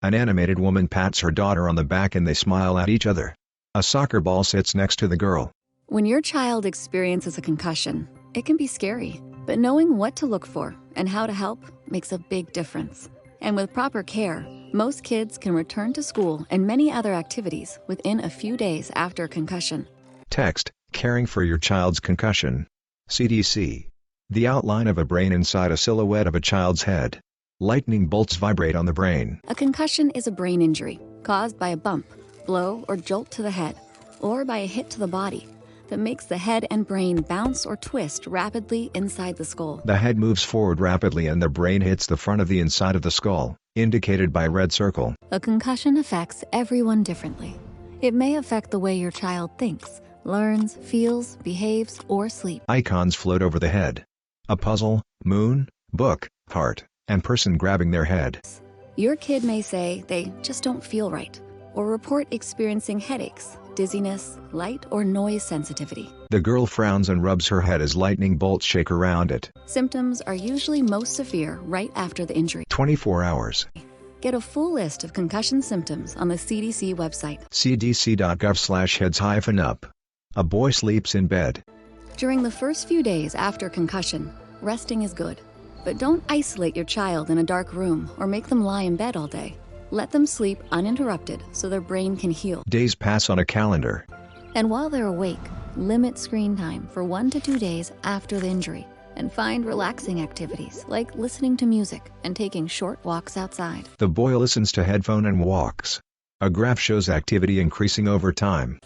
An animated woman pats her daughter on the back and they smile at each other. A soccer ball sits next to the girl. When your child experiences a concussion, it can be scary, but knowing what to look for and how to help makes a big difference. And with proper care, most kids can return to school and many other activities within a few days after concussion. Text, caring for your child's concussion. CDC. The outline of a brain inside a silhouette of a child's head. Lightning bolts vibrate on the brain. A concussion is a brain injury caused by a bump, blow, or jolt to the head, or by a hit to the body that makes the head and brain bounce or twist rapidly inside the skull. The head moves forward rapidly and the brain hits the front of the inside of the skull, indicated by a red circle. A concussion affects everyone differently. It may affect the way your child thinks, learns, feels, behaves, or sleeps. Icons float over the head. A puzzle, moon, book, heart, and person grabbing their head. Your kid may say they just don't feel right, or report experiencing headaches, dizziness, light or noise sensitivity. The girl frowns and rubs her head as lightning bolts shake around it. Symptoms are usually most severe right after the injury. 24 hours. Get a full list of concussion symptoms on the CDC website. cdc.gov/heads-up. A boy sleeps in bed. During the first few days after concussion, resting is good. But don't isolate your child in a dark room or make them lie in bed all day. Let them sleep uninterrupted so their brain can heal. Days pass on a calendar. And while they're awake, limit screen time for 1 to 2 days after the injury and find relaxing activities like listening to music and taking short walks outside. The boy listens to headphone and walks. A graph shows activity increasing over time.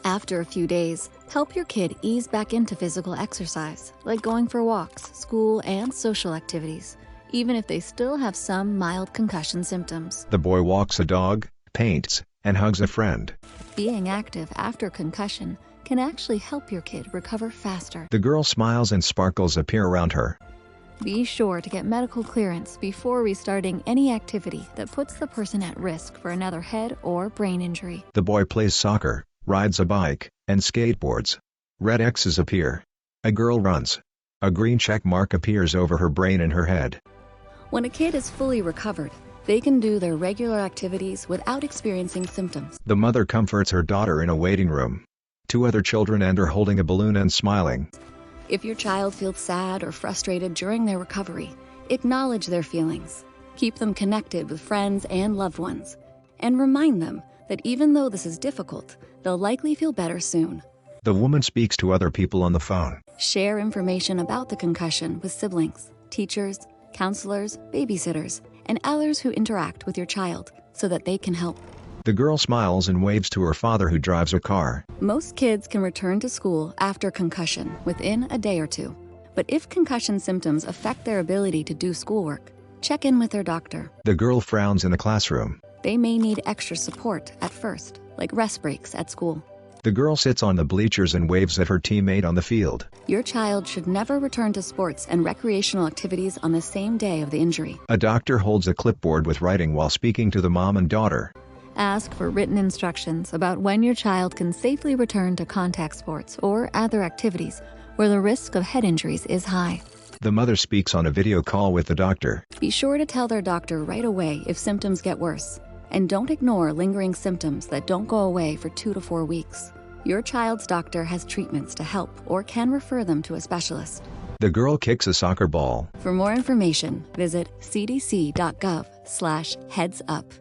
After a few days, help your kid ease back into physical exercise, like going for walks, school, and social activities, even if they still have some mild concussion symptoms. The boy walks a dog, paints, and hugs a friend. Being active after concussion can actually help your kid recover faster. The girl smiles and sparkles appear around her. Be sure to get medical clearance before restarting any activity that puts the person at risk for another head or brain injury. The boy plays soccer, rides a bike, and skateboards. Red X's appear. A girl runs. A green check mark appears over her brain and her head. When a kid is fully recovered, they can do their regular activities without experiencing symptoms. The mother comforts her daughter in a waiting room. 2 other children enter holding a balloon and smiling. If your child feels sad or frustrated during their recovery, acknowledge their feelings. Keep them connected with friends and loved ones. And remind them that even though this is difficult, they'll likely feel better soon. The woman speaks to other people on the phone. Share information about the concussion with siblings, teachers, counselors, babysitters, and others who interact with your child so that they can help. The girl smiles and waves to her father who drives a car. Most kids can return to school after concussion within a day or 2. But if concussion symptoms affect their ability to do schoolwork, check in with their doctor. The girl frowns in the classroom. They may need extra support at first, like rest breaks at school. The girl sits on the bleachers and waves at her teammate on the field. Your child should never return to sports and recreational activities on the same day of the injury. A doctor holds a clipboard with writing while speaking to the mom and daughter. Ask for written instructions about when your child can safely return to contact sports or other activities where the risk of head injuries is high. The mother speaks on a video call with the doctor. Be sure to tell their doctor right away if symptoms get worse. And don't ignore lingering symptoms that don't go away for 2 to 4 weeks. Your child's doctor has treatments to help or can refer them to a specialist. The girl kicks a soccer ball. For more information, visit cdc.gov/headsup.